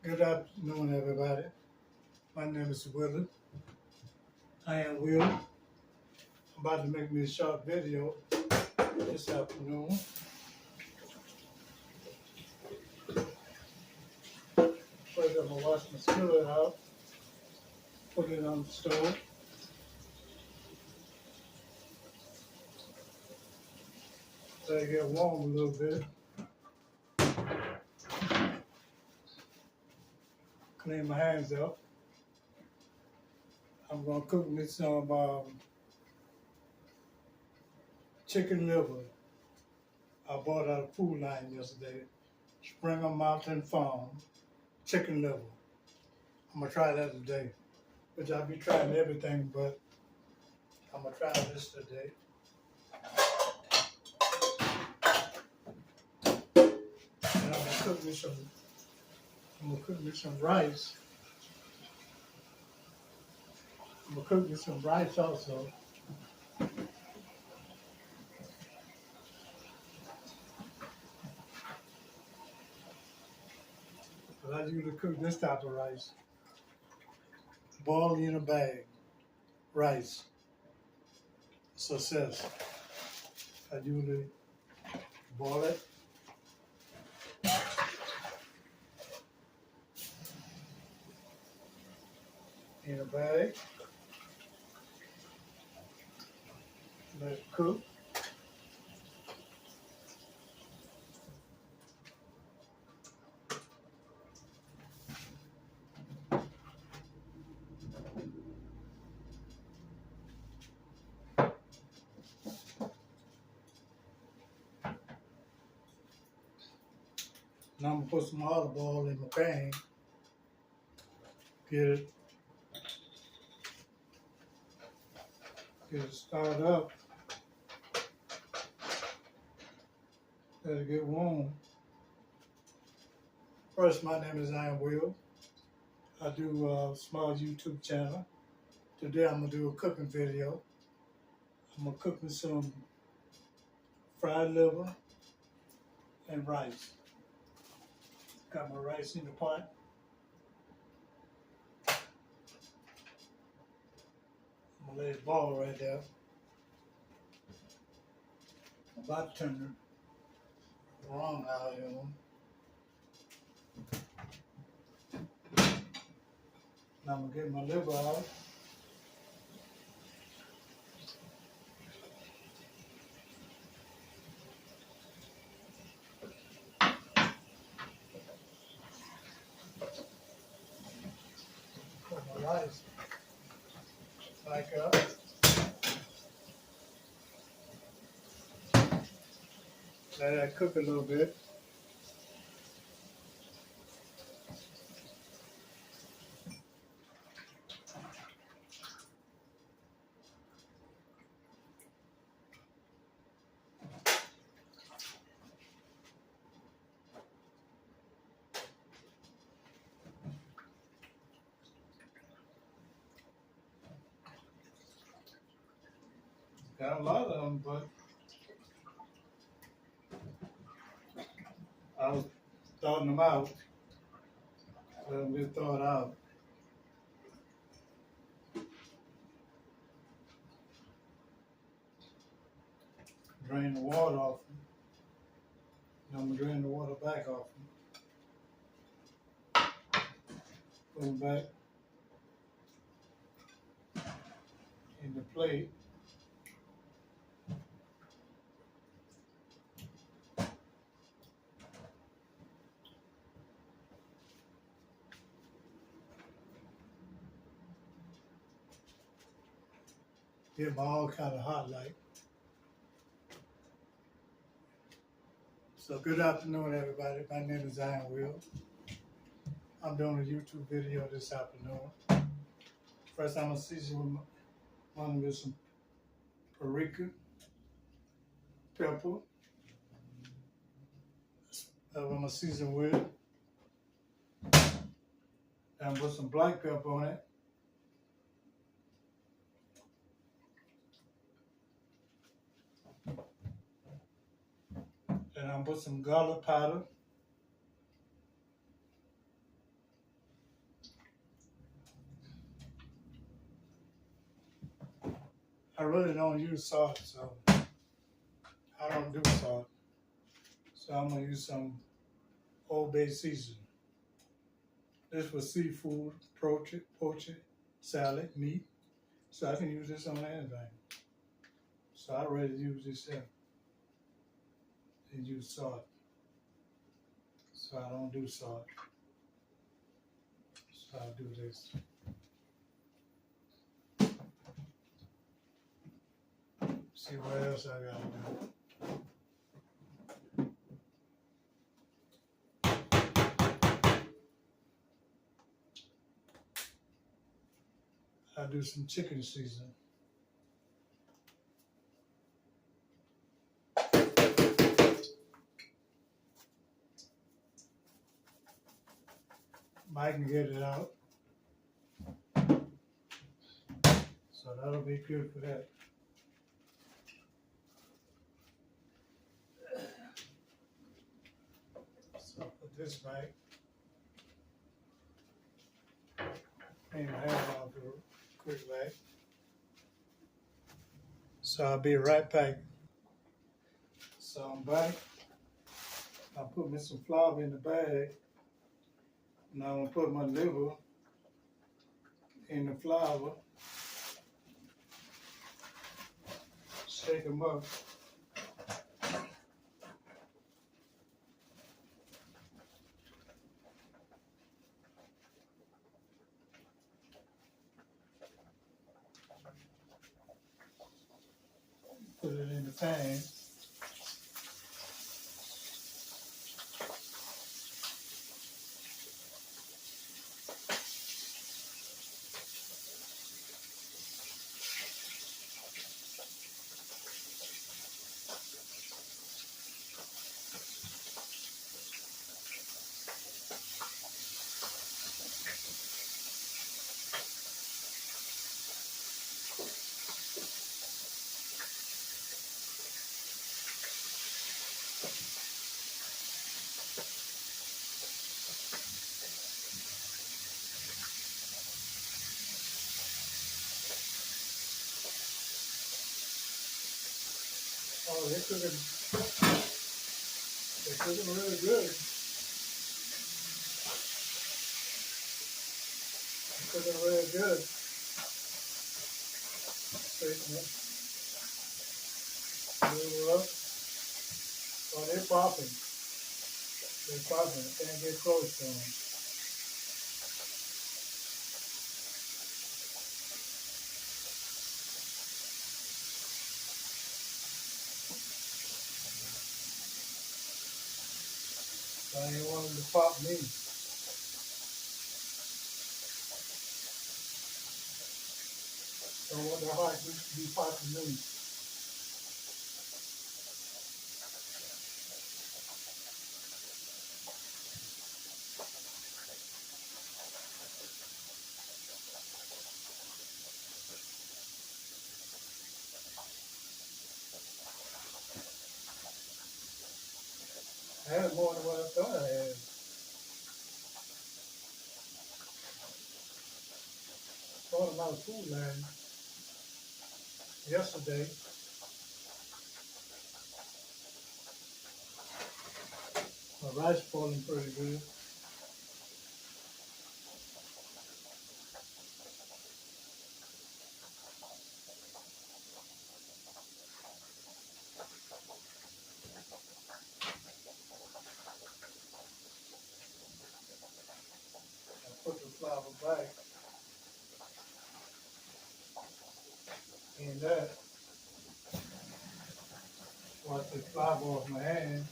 Good afternoon, everybody. My name is Willie. I am Will. I'm about to make me a short video this afternoon. First, I'm gonna wash my skillet out, put it on the stove. Let it get warm a little bit. Clean my hands up. I'm gonna cook me some chicken liver. I bought out of Food Line yesterday. Springer Mountain Farm chicken liver. I'm gonna try that today. Which I'll be trying everything, but I'm gonna try this today. And I'm gonna cook me some rice. I'm gonna cook me some rice also. But I usually cook this type of rice. Boiled in a bag. Rice. Success. I usually boil it. In a bag. Let it cook. Now I'm gonna put some olive oil in my pan. Get it started up. Let it get warm. First, my name is I Am Will. I do a small YouTube channel. Today I'm gonna do a cooking video. I'm gonna cook me some fried liver and rice. Got my rice in the pot. I'm gonna let it boil right there. I'm about to turn the wrong eye on. Now I'm gonna get my liver out. Put my rice back up. Let that cook a little bit. Got a lot of them, but I was throwing them out. Let them get thawed out. Drain the water off them. Now I'm gonna drain the water back off them. Put them back in the plate. Get them all kind of hot like. So good afternoon, everybody. My name is I Am Will. I'm doing a YouTube video this afternoon. First, I'm gonna season one with some paprika, pepper. I'm gonna season with. And put some black pepper on it. And I'm put some garlic powder. I really don't use salt, so I don't do salt. So I'm gonna use some Old Bay seasoning. This for seafood, poultry, salad, meat. So I can use this on anything. So I'd rather use this here than use salt. So I don't do salt. So I'll do this. See what else I gotta do. I'll do some chicken seasoning. Mike can get it out. So that'll be good for that. So I'll put this back. Clean my hair off real quick back. So I'll be right back. So I'm back. I put me some flour in the bag. Now I'm gonna put my liver in the flour. Shake them up. Put it in the pan. Oh, they're cooking really good. They're cooking really good. Straighten it. Move up. Oh, they're popping. They're popping. I can't get close to them. So I ain't want them to pop me. Don't want their heart to be popping me. I had more than what I thought I had. Thought about food line yesterday. My rice falling pretty good. I put the flour back in that. Wash the flour off my hand.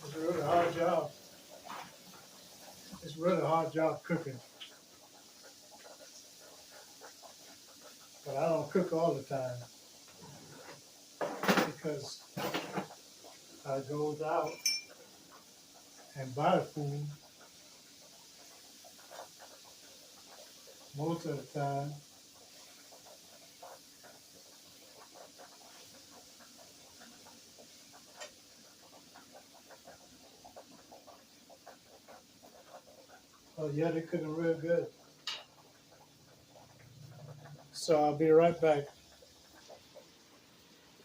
It's a really hard job. It's a really hard job cooking. But I don't cook all the time because I goes out and buy food most of the time. Oh yeah, they're cooking real good. So I'll be right back.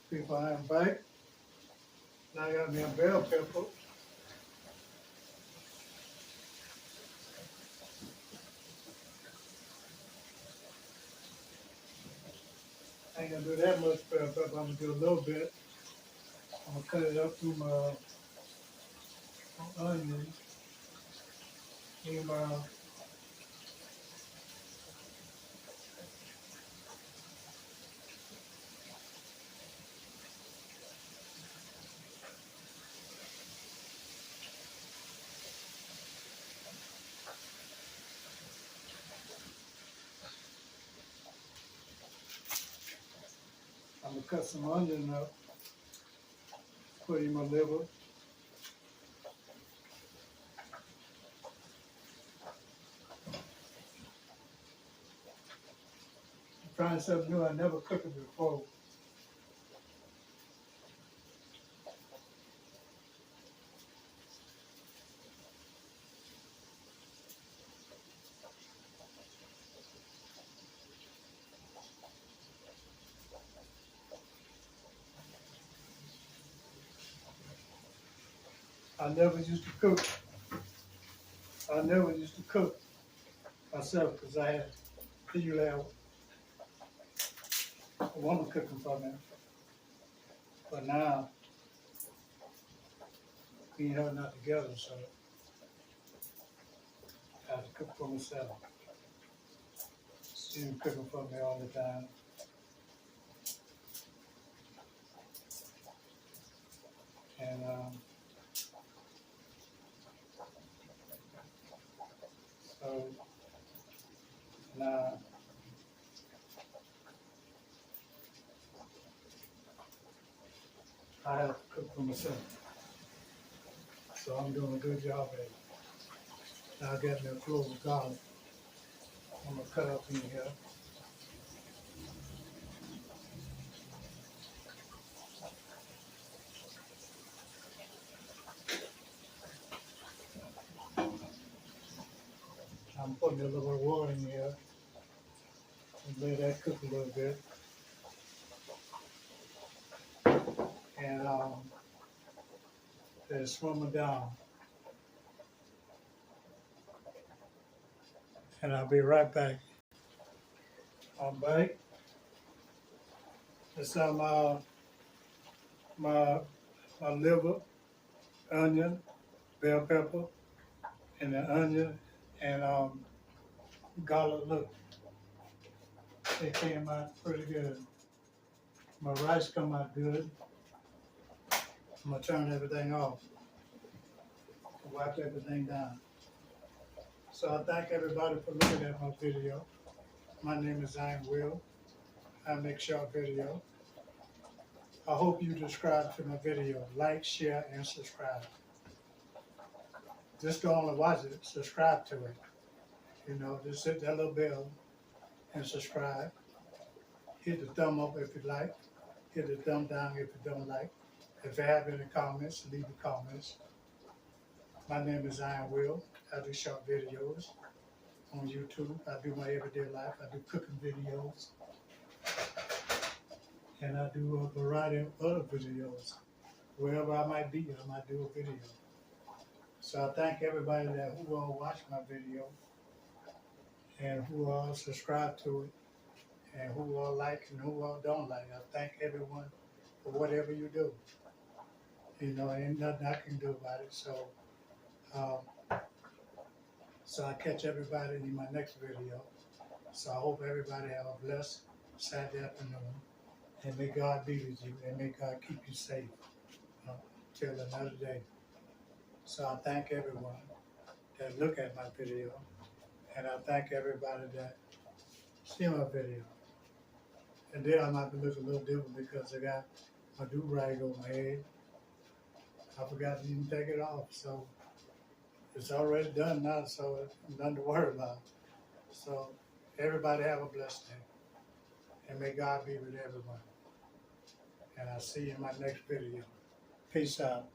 People, I am back. Now I got me a bell pepper. I ain't gonna do that much bell pepper. I'm gonna do a little bit. I'm gonna cut it up through my onions. Meanwhile, I'm gonna cut some onion up, put in my liver. I'm trying something new. I never cooked it before. I never used to cook. I never used to cook myself because I had people that a woman cooking for me. But now we ain't having that together, so I have to cook for myself. She's cooking for me all the time. And so now I have to cook for myself. So I'm doing a good job at it. Now I got me a clove of garlic. I'm gonna cut up in here. I'm putting a little bit of water in here and let that cook a little bit. And let it simmer down. And I'll be right back. I'm back. It's on my liver, onion, bell pepper, and the onion and garlic. Look, it came out pretty good. My rice come out good. I'm gonna turn everything off, wipe everything down. So I thank everybody for looking at my video. My name is Zion Will. I make short video. I hope you subscribe to my video. Like, share, and subscribe. Just don't only watch it, subscribe to it. You know, just hit that little bell and subscribe. Hit the thumb up if you like. Hit the thumb down if you don't like. If you have any comments, leave the comments. My name is Zion Will. I do short videos on YouTube. I do my everyday life. I do cooking videos. And I do a variety of other videos. Wherever I might be, I might do a video. So I thank everybody that who all watch my video and who all subscribe to it and who all like and who all don't like. I thank everyone for whatever you do. You know, ain't nothing I can do about it. So I catch everybody in my next video. So I hope everybody have a blessed Saturday afternoon. And may God be with you and may God keep you safe till another day. So I thank everyone that look at my video. And I thank everybody that see my video. And then I might be looking a little different because I got my do-rag on my head. I forgot to even take it off. So it's already done now, so it's nothing to worry about. So everybody have a blessed day. And may God be with everyone. And I'll see you in my next video. Peace out.